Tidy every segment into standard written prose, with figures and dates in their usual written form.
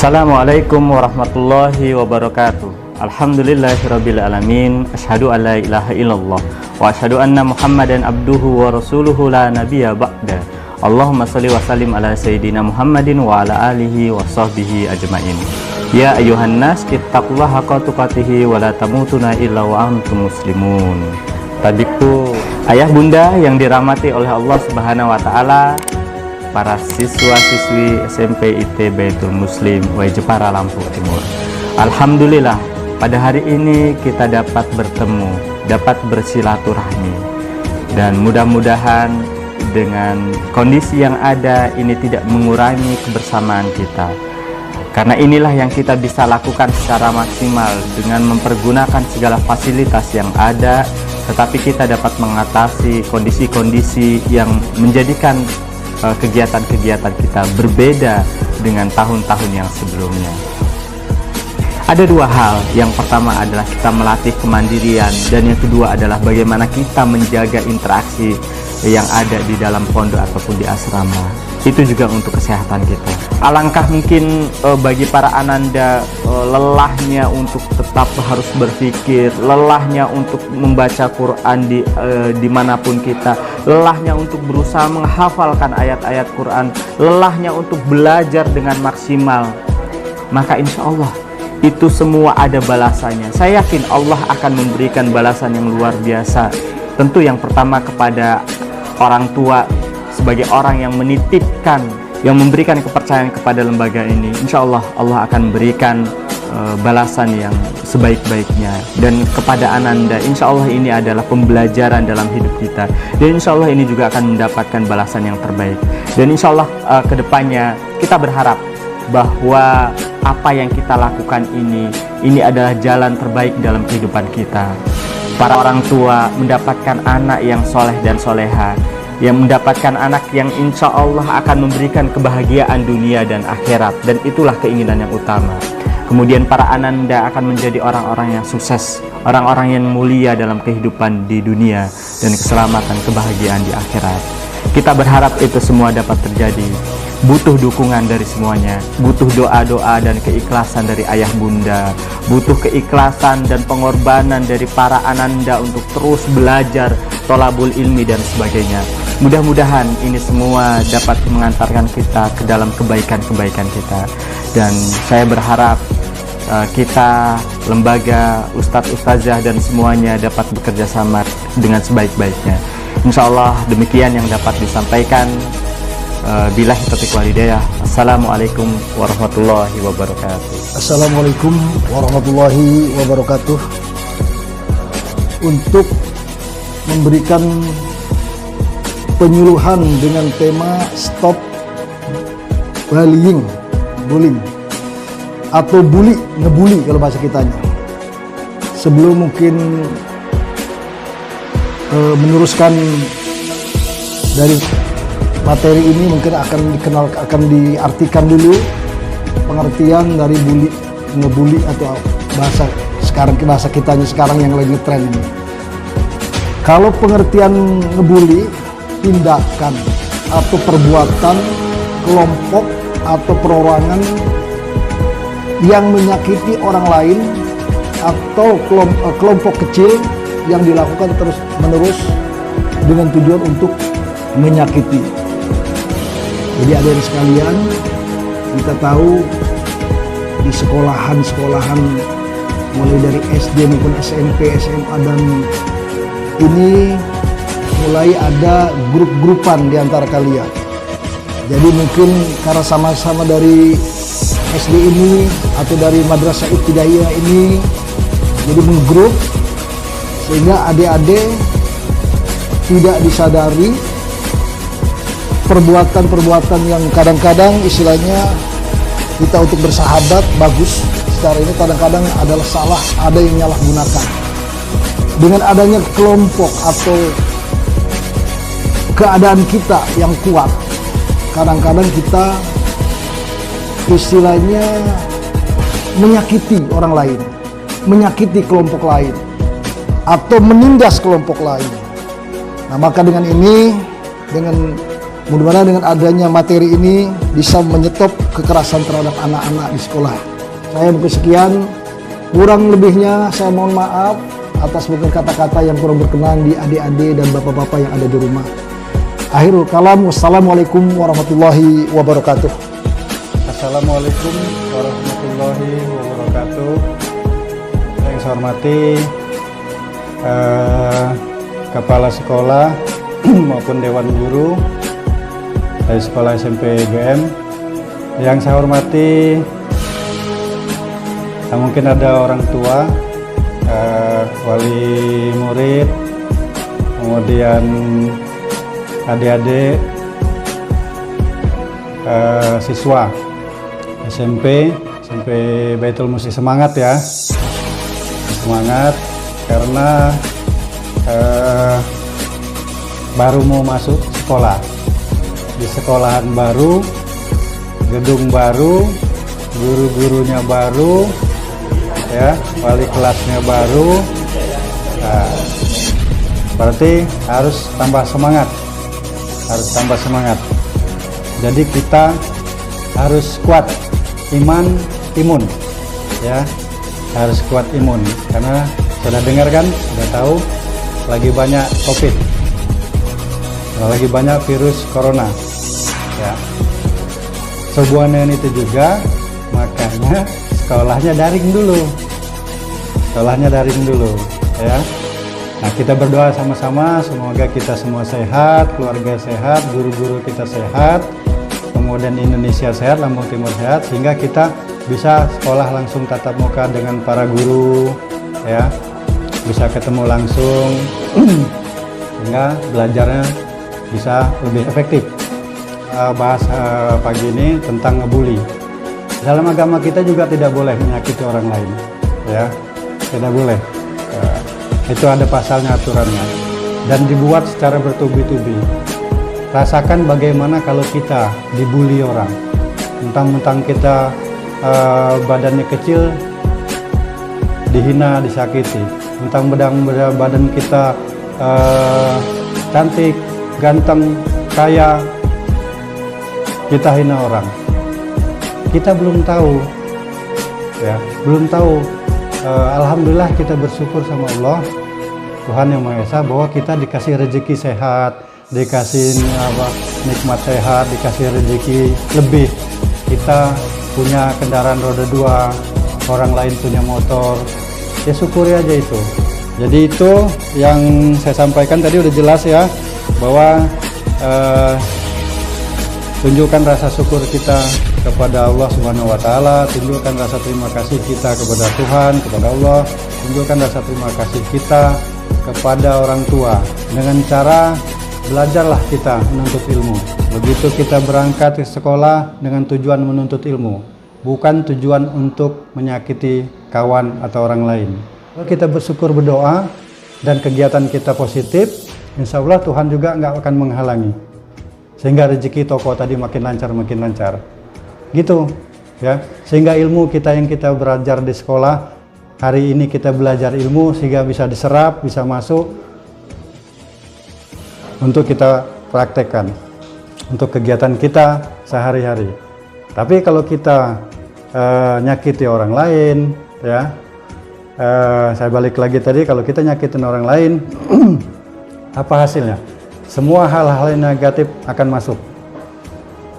Assalamualaikum warahmatullahi wabarakatuh. Alhamdulillahirabbil alamin. Asyhadu an la ilaha illallah wa asyhadu anna Muhammadan abduhu wa rasuluhu la nabiyya ba'da. Allahumma shalli wa sallim ala sayyidina Muhammadin wa ala alihi wa sahbihi ajmain. Ya ayyuhan nas ittaqullaha haqqa tuqatih wa la tamutunna illa wa antum muslimun. Tadiku, ayah bunda yang dirahmati oleh Allah Subhanahu wa taala, para siswa-siswi SMP IT Baitul Muslim Way Jepara Lampung Timur. Alhamdulillah, pada hari ini kita dapat bertemu, dapat bersilaturahmi, dan mudah-mudahan dengan kondisi yang ada ini tidak mengurangi kebersamaan kita. Karena inilah yang kita bisa lakukan secara maksimal dengan mempergunakan segala fasilitas yang ada, tetapi kita dapat mengatasi kondisi-kondisi yang menjadikan kegiatan-kegiatan kita berbeda dengan tahun-tahun yang sebelumnya. Ada dua hal. Yang pertama adalah kita melatih kemandirian, dan yang kedua adalah bagaimana kita menjaga interaksi yang ada di dalam pondok ataupun di asrama. Itu juga untuk kesehatan kita. Alangkah mungkin bagi para ananda lelahnya untuk tetap harus berpikir, lelahnya untuk membaca Quran dimanapun kita, lelahnya untuk berusaha menghafalkan ayat-ayat Quran, lelahnya untuk belajar dengan maksimal. Maka insya Allah itu semua ada balasannya. Saya yakin Allah akan memberikan balasan yang luar biasa. Tentu yang pertama kepada orang tua, sebagai orang yang menitipkan, yang memberikan kepercayaan kepada lembaga ini. Insya Allah Allah akan memberikan balasan yang sebaik-baiknya. Dan kepada ananda, insya Allah ini adalah pembelajaran dalam hidup kita, dan insya Allah ini juga akan mendapatkan balasan yang terbaik. Dan insya Allah kedepannya kita berharap bahwa apa yang kita lakukan ini adalah jalan terbaik dalam kehidupan kita. Para orang tua mendapatkan anak yang soleh dan soleha, yang mendapatkan anak yang insya Allah akan memberikan kebahagiaan dunia dan akhirat, dan itulah keinginan yang utama. Kemudian para ananda akan menjadi orang-orang yang sukses, orang-orang yang mulia dalam kehidupan di dunia, dan keselamatan kebahagiaan di akhirat. Kita berharap itu semua dapat terjadi. Butuh dukungan dari semuanya, butuh doa-doa dan keikhlasan dari ayah bunda, butuh keikhlasan dan pengorbanan dari para ananda untuk terus belajar, tolabul ilmi dan sebagainya. Mudah-mudahan ini semua dapat mengantarkan kita ke dalam kebaikan-kebaikan kita. Dan saya berharap kita, lembaga, ustadz-ustazah dan semuanya dapat bekerja sama dengan sebaik-baiknya. Insya Allah demikian yang dapat disampaikan. Billahi taufiq wal hidayah. Assalamualaikum warahmatullahi wabarakatuh. Assalamualaikum warahmatullahi wabarakatuh. Untuk memberikan penyuluhan dengan tema stop bullying, atau ngebully kalau bahasa kitanya. Sebelum mungkin meneruskan dari materi ini, mungkin akan diartikan dulu pengertian dari ngebully atau bahasa kitanya sekarang yang lagi tren ini. Kalau pengertian ngebully, tindakan atau perbuatan kelompok atau perorangan yang menyakiti orang lain atau kelompok kecil yang dilakukan terus menerus dengan tujuan untuk menyakiti. Jadi adik-adik sekalian, kita tahu di sekolahan mulai dari SD maupun SMP, SMA, dan ini mulai ada grup-grupan di antara kalian. Jadi mungkin karena sama-sama dari SD ini atau dari madrasah ibtidaiyah ini, jadi menggrup, sehingga adik-adik tidak disadari perbuatan-perbuatan yang kadang-kadang istilahnya kita untuk bersahabat bagus secara ini kadang-kadang adalah salah, ada yang menyalahgunakan. Dengan adanya kelompok atau keadaan kita yang kuat, kadang-kadang kita istilahnya menyakiti orang lain, menyakiti kelompok lain, atau menindas kelompok lain. Nah, maka dengan ini, dengan Mudah-mudahan dengan adanya materi ini bisa menyetop kekerasan terhadap anak-anak di sekolah. Saya mungkin sekian, kurang lebihnya saya mohon maaf atas mungkin kata-kata yang kurang berkenan di adik-adik dan bapak-bapak yang ada di rumah. Akhirul kalam, wassalamualaikum warahmatullahi wabarakatuh. Assalamualaikum warahmatullahi wabarakatuh. Yang saya hormati Kepala Sekolah maupun Dewan Guru dari Sekolah SMP GM. Yang saya hormati mungkin ada orang tua, wali murid, kemudian adik-adik, siswa SMP Baitul Musi. Semangat ya, semangat karena baru mau masuk sekolah, di sekolahan baru, gedung baru, guru-gurunya baru, ya, wali kelasnya baru. Nah, berarti harus tambah semangat, jadi kita harus kuat imun, ya, harus kuat imun, karena sudah dengar kan, sudah tahu lagi banyak COVID, lagi banyak virus corona, ya. Sehubungan dengan itu juga, makanya sekolahnya daring dulu, ya. Nah, kita berdoa sama-sama, semoga kita semua sehat, keluarga sehat, guru-guru kita sehat, kemudian Indonesia sehat, Lampung Timur sehat, sehingga kita bisa sekolah langsung tatap muka dengan para guru, ya, bisa ketemu langsung, sehingga belajarnya bisa lebih efektif. Bahas pagi ini tentang ngebully. Dalam agama kita juga tidak boleh menyakiti orang lain, ya, tidak boleh. Itu ada pasalnya, aturannya, dan dibuat secara bertubi-tubi. Rasakan bagaimana kalau kita dibully orang, mentang-mentang kita badannya kecil, dihina, disakiti, mentang-mentang badan kita cantik, ganteng, kaya, kita hina orang. Kita belum tahu, ya, belum tahu. Alhamdulillah kita bersyukur sama Allah, Tuhan Yang Maha Esa, bahwa kita dikasih rezeki sehat, dikasih nikmat sehat, dikasih rezeki lebih. Kita punya kendaraan roda 2, orang lain punya motor, ya syukuri aja itu. Jadi itu yang saya sampaikan tadi udah jelas ya, bahwa tunjukkan rasa syukur kita kepada Allah Subhanahu wa Ta'ala, tunjukkan rasa terima kasih kita kepada Tuhan, kepada Allah, tunjukkan rasa terima kasih kita kepada orang tua. Dengan cara belajarlah kita menuntut ilmu. Begitu kita berangkat ke sekolah dengan tujuan menuntut ilmu, bukan tujuan untuk menyakiti kawan atau orang lain. Kalau kita bersyukur, berdoa, dan kegiatan kita positif, insya Allah Tuhan juga nggak akan menghalangi, sehingga rezeki toko tadi makin lancar, gitu ya. Sehingga ilmu kita yang kita belajar di sekolah, hari ini kita belajar ilmu sehingga bisa diserap, bisa masuk untuk kita praktekkan untuk kegiatan kita sehari-hari. Tapi kalau kita nyakiti orang lain, ya, saya balik lagi tadi, kalau kita nyakitin orang lain, apa hasilnya? Semua hal-hal yang negatif akan masuk,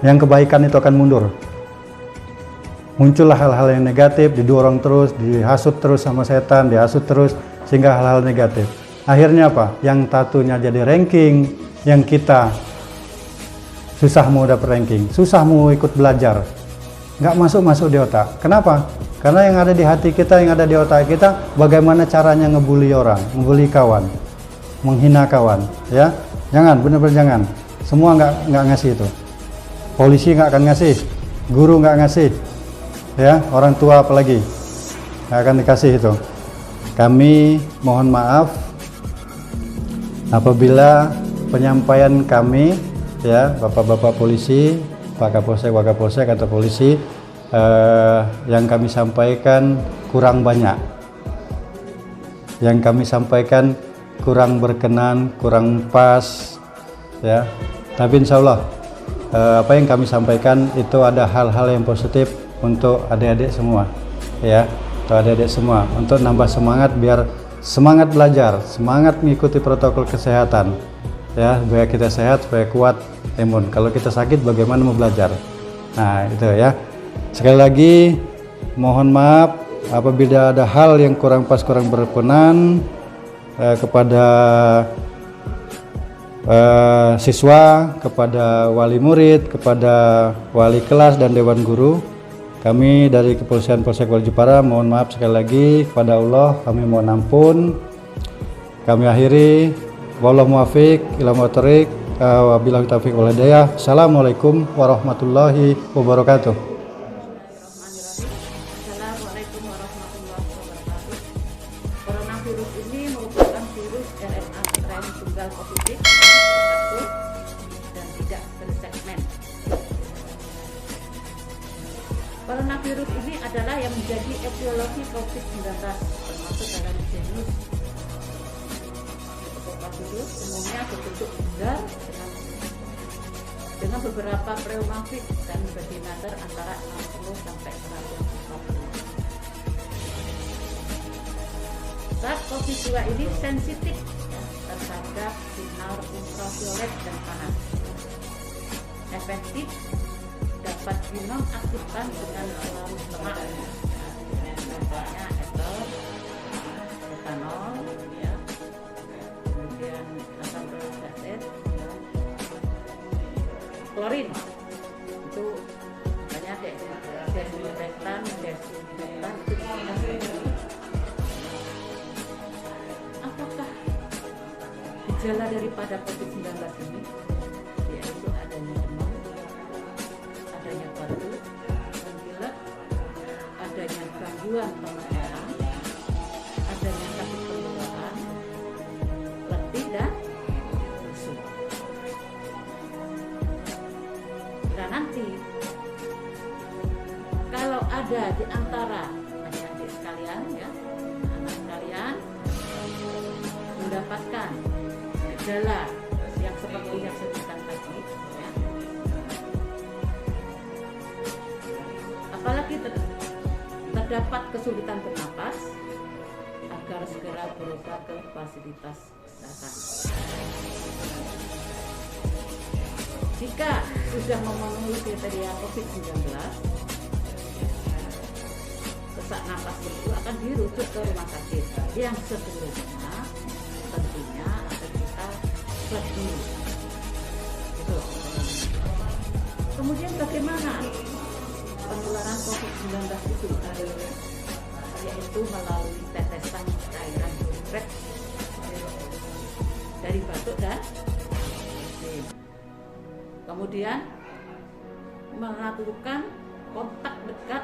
yang kebaikan itu akan mundur. Muncullah hal-hal yang negatif, didorong terus, dihasut terus sama setan, dihasut terus, sehingga hal-hal negatif. Akhirnya apa? Yang tatunya jadi ranking, yang kita susah mau dapat ranking, susah mau ikut belajar, nggak masuk di otak. Kenapa? Karena yang ada di hati kita, yang ada di otak kita, bagaimana caranya ngebully orang, ngebully kawan, menghina kawan, ya. Jangan, benar-benar jangan. Semua nggak ngasih itu. Polisi nggak akan ngasih, guru nggak ngasih, ya, orang tua apalagi nggak akan dikasih itu. Kami mohon maaf apabila penyampaian kami, ya, bapak-bapak polisi, Pak Kapolsek, Wakapolsek atau polisi, yang kami sampaikan kurang banyak, yang kami sampaikan kurang berkenan, kurang pas, ya. Tapi insya Allah apa yang kami sampaikan itu ada hal-hal yang positif untuk adik-adik semua, ya, untuk adik-adik semua, untuk nambah semangat biar semangat belajar, semangat mengikuti protokol kesehatan, ya, supaya kita sehat, supaya kuat imun. Kalau kita sakit, bagaimana mau belajar? Nah, itu ya. Sekali lagi, mohon maaf apabila ada hal yang kurang pas, kurang berkenan kepada siswa, kepada wali murid, kepada wali kelas dan dewan guru. Kami dari Kepolisian Polsek Wali Jepara mohon maaf sekali lagi kepada Allah, kami mohon ampun. Kami akhiri, wallahu muwaffiq ila thoriq, wabillahi taufiq wal hidayah. Assalamualaikum warahmatullahi wabarakatuh. Assalamualaikum warahmatullahi wabarakatuh. Coronavirus ini merupakan virus RNA strain tunggal positif satu dan tidak bersegmen. Coronavirus ini adalah yang menjadi etiologi COVID-19 termasuk dalam genus Coronavirus umumnya berbentuk bundar dengan beberapa pneumafik dan berdiameter antara 60 sampai 140. SARS-CoV-2 ini sensitif terhadap sinar ultraviolet dan panas. Efektif dapat dinonaktifkan dengan larut lemak, contohnya ether, etanol, ya, kemudian asam hidroksid, klorin. Itu banyak desinfektan itu apakah gejala daripada COVID-19 ini? Yaitu adanya demam, adanya batuk, pilek, adanya gangguan penglihatan, adanya sakit tenggorokan, letih dan lesu. Nah, nanti kalau ada di antara adik-adik sekalian, ya, anak sekalian mendapatkan gejala yang seperti yang saya sebutkan tadi, ya, apalagi terdapat kesulitan bernapas, agar segera berobat ke fasilitas kesehatan. Jika sudah memenuhi kriteria COVID-19, sesak napas itu akan dirujuk ke rumah sakit yang sebelumnya tentunya akan kita swab dulu. Gitu. Kemudian bagaimana penularan COVID-19 itu? Yaitu melalui tetesan cairan droplet dari batuk dan bersin. Kemudian melakukan kontak dekat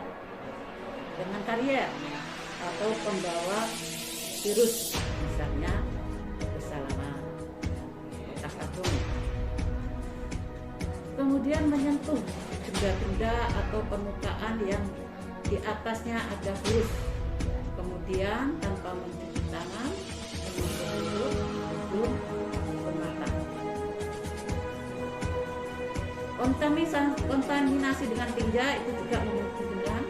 dengan karier atau pembawa virus, misalnya bersama kontak atom. Kemudian menyentuh benda-benda atau permukaan yang di atasnya ada virus. Kemudian tanpa mencuci tangan, menyentuh hidung, mata. Kontaminasi dengan tinja itu juga memungkinkan,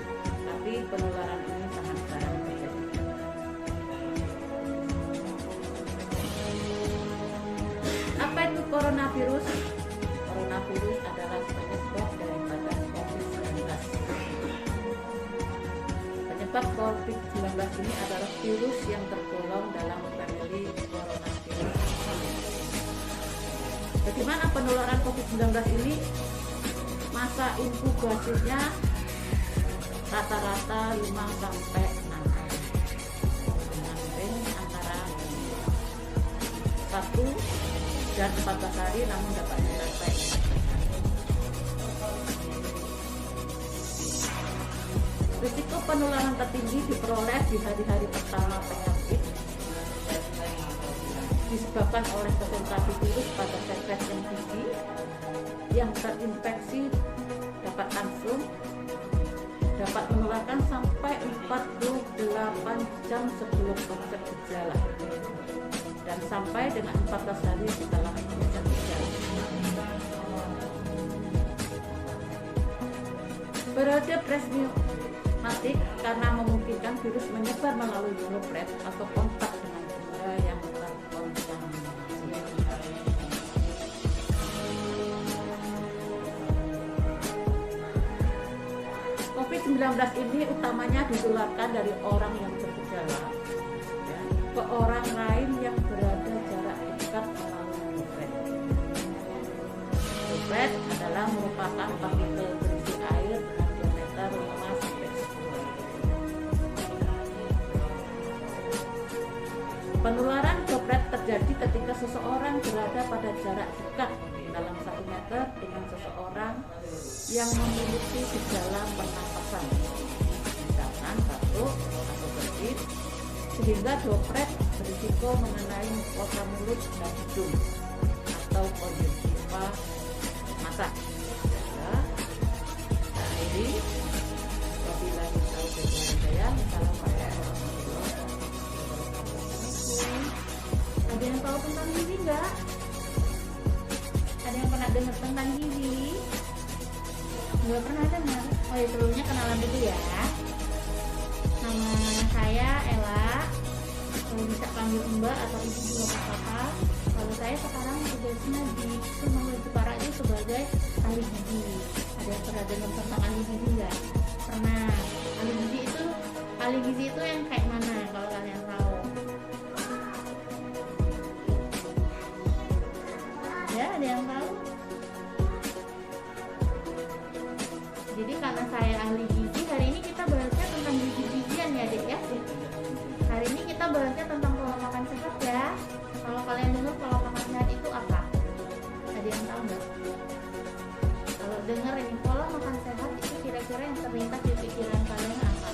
tapi penularan ini sangat jarang terjadi. Apa itu coronavirus? Coronavirus adalah penyebab daripada COVID-19. Penyebab COVID-19 ini adalah virus yang tergolong dalam famili coronavirus. Bagaimana penularan COVID-19 ini? Masa inkubasinya rata-rata 5 sampai 6 hari. Dengan range antara 1 dan 14 hari, namun dapat mencapai 14 hari. Risiko penularan tertinggi diperoleh di hari-hari pertama penyakit, disebabkan oleh konsentrasi virus pada sel-sel yang tinggi yang terinfeksi dapat langsung dapat menularkan sampai 48 jam sebelum onset gejala dan sampai dengan 14 hari setelah onset gejala. Periode pneumatik karena memungkinkan virus menyebar melalui droplet atau kontak dengan benda yang terkontaminasi. COVID-19 ini utamanya ditularkan dari orang yang bergejala ya, ke orang lain yang berada jarak dekat melalui droplet. Droplet adalah merupakan partikel berisi air dengan diameter 5 sampai 10. Penularan droplet terjadi ketika seseorang berada pada jarak dekat dalam 1 meter dengan seseorang yang memiliki gejala pernapasan, misalkan batuk atau bersin, sehingga droplet berisiko mengenai mukosa mulut dan hidung atau konjungtiva mata. Ya. Nah, ini wabillahi taufiq wal hidayah. Assalamualaikum warahmatullahi wabarakatuh. Ada yang tahu tentang gizi nggak? Ada yang pernah dengar tentang gizi? Nggak pernah dengar? Oh ya, sebelumnya kenalan dulu ya. Nama saya Ella. Kalau bisa panggil Mbak atau Ibu juga apa-apa. Kalau saya sekarang tugasnya di Sumatera Utara itu sebagai ahli gizi. Ada yang pernah dengar tentang ahli gizi nggak? Pernah. Ahli gizi itu yang kayak mana kalau kalian tahu? Ya, ada yang tahu? Jadi karena saya ahli gizi, hari ini kita bahasnya tentang gizi-gizian ya Dek ya. Hari ini kita bahasnya tentang pola makan sehat ya. Kalau kalian dengar pola makan sehat itu apa? Ada yang tahu nggak? Kalau dengar ini pola makan sehat itu kira-kira yang terlintas di pikiran kalian apa?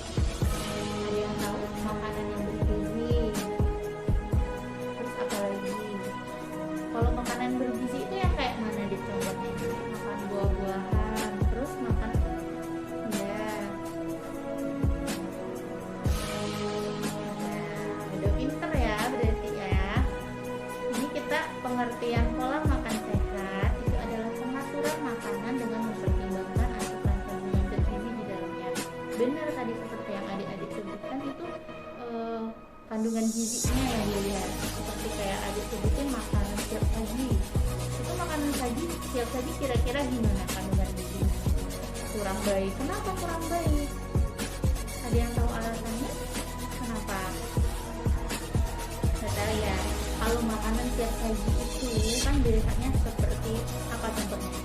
Ada yang tahu? Makanan yang bergizi. Terus apa lagi? Kalau makanan bergizi itu yang kayak mana Dek contohnya? Makan buah-buahan, terus makan pengertian pola makan sehat itu adalah pengaturan makanan dengan mempertimbangkan asupan kandungan bergizi di dalamnya. Benar tadi seperti yang adik-adik sebutkan itu kandungan gizinya yang dilihat. Seperti kayak adik sebutin makanan siap saji. Itu makanan siap saji kira-kira gimana kandungan gizinya? Kurang baik. Kenapa kurang baik? Ada yang tahu alasannya? Kenapa? Saya ya. Kalau makanan siap saji itu kan biasanya seperti apa contohnya?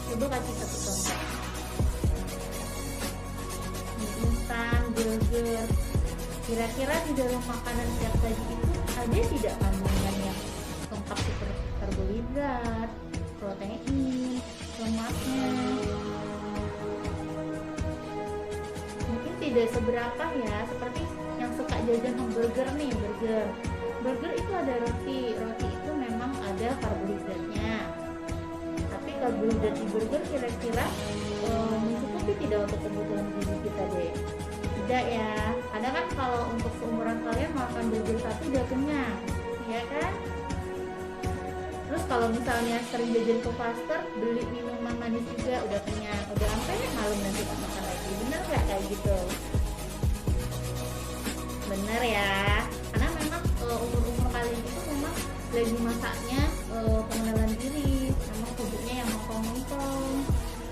Coba kasih satu contoh. Mie instan, burger. Kira-kira di dalam makanan siap saji itu ada tidak kandungan yang lengkap seperti karbohidrat, protein, lemaknya? Mungkin tidak seberapa ya, seperti yang suka jajan hamburger nih, burger itu ada roti itu memang ada karbohidratnya, tapi karbohidrat di burger kira-kira mencukupi tidak untuk kebutuhan gizi kita deh? Tidak ya, kadang kan kalau untuk seumuran kalian makan burger satu udah kenyang, ya kan? Terus kalau misalnya sering jajan ke pasar, beli minuman manis juga udah kenyang, udah sampai malam nanti tak makan lagi. Bener nggak kayak gitu? Bener ya, karena memang umur-umur kalian itu memang lagi masaknya pengenalan diri, memang tubuhnya yang mengkong-mengkong.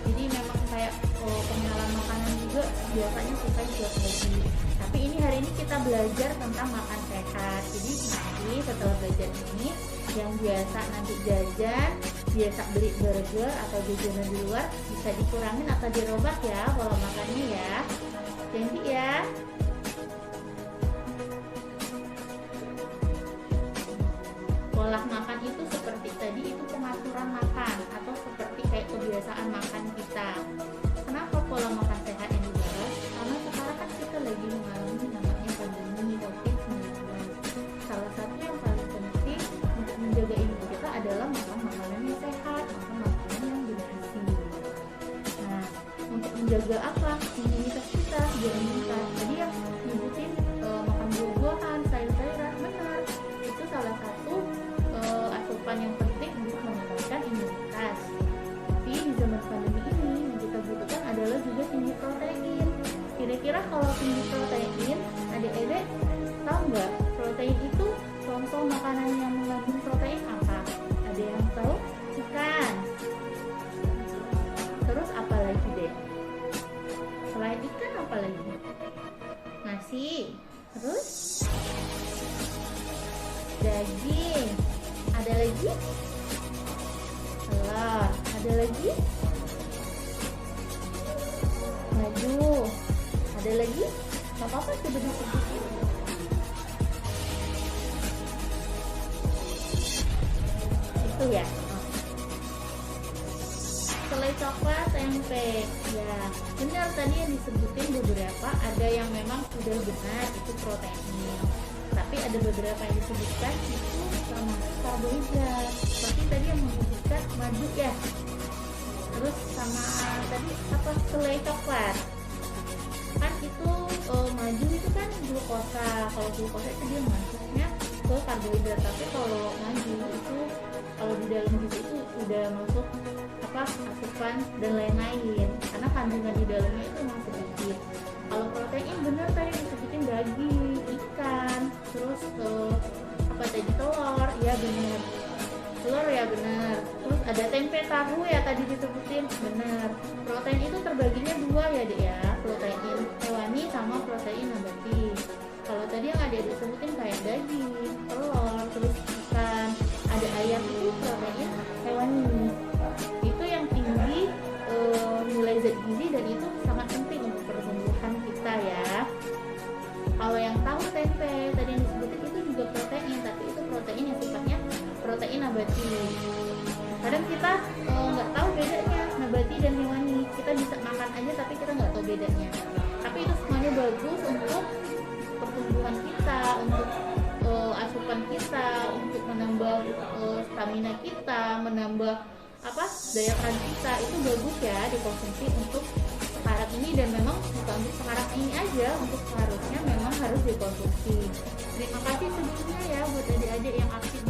Jadi memang kayak pengenalan makanan juga biasanya suka buat lagi. Tapi ini hari ini kita belajar tentang makan sehat. Jadi nanti setelah belajar ini, yang biasa nanti jajan, biasa beli burger atau jajanan di luar bisa dikurangin atau dirobah ya pola makannya ya. Janji ya. Pola makan itu seperti tadi itu pengaturan makan atau seperti kayak kebiasaan makan kita. Kenapa pola makan sehat yang dibahas? Karena sekarang kan kita lagi mengalami namanya pandemi COVID-19. Salah satu yang paling penting untuk menjaga imun kita adalah makan makanan yang sehat, makan makanan yang bergizi. Nah, untuk menjaga apa? Imunitas kita biar meningkat. Jadi yang nyebutin makan buah-buahan, sayur-sayuran, benar. Itu salah satu asupan yang penting untuk meningkatkan imunitas. Tapi di zaman pandemi ini yang kita butuhkan adalah juga tinggi protein. yang mengandung protein apa? Ada yang tahu? Ikan. Terus apa lagi deh? Selain ikan apa lagi? Nasi. Terus daging. Ada lagi? Telur. Ada lagi? Madu. Ada lagi? Gak apa-apa coba disebutin. Itu ya. Selai coklat, tempe. Ya, benar tadi yang disebutin beberapa. Ada yang memang sudah benar itu protein. Tapi ada beberapa yang disebutkan itu termasuk karbohidrat. Seperti tadi yang menyebutkan madu ya. Terus sama tadi apa, selai coklat. Kan itu madu itu kan glukosa. Kalau glukosa itu dia masuknya ke karbohidrat. Tapi kalau madu itu kalau di dalam juga itu udah masuk apa, asupan dan lain-lain. Karena kandungan di dalamnya itu memang sedikit. Kalau protein benar tadi disebutin daging, ikan, terus apa tadi, telur, ya benar. Telur ya benar. Terus ada tempe, tahu ya tadi disebutin, benar. Protein itu terbaginya dua ya dek ya, protein hewani sama protein nabati. Kalau tadi yang ada disebutin kayak daging, telur, terus ikan, ada ayam itu protein hewani. Itu yang tinggi nilai zat gizi dan itu sangat penting untuk pertumbuhan kita ya. Kalau yang tahu tempe tadi yang disebutin itu juga protein, tapi itu protein yang sifatnya protein nabati. Kadang kita nggak tahu bedanya nabati dan hewani. Kita bisa makan aja tapi kita nggak tahu bedanya. Tapi itu semuanya bagus untuk pertumbuhan kita, untuk asupan kita, untuk menambah stamina kita, menambah apa, daya tahan kita. Itu bagus ya dikonsumsi untuk sekarang ini, dan memang bukan untuk sekarang ini aja, untuk seharusnya memang harus dikonsumsi. Terima kasih sebelumnya ya buat adik-adik yang aktif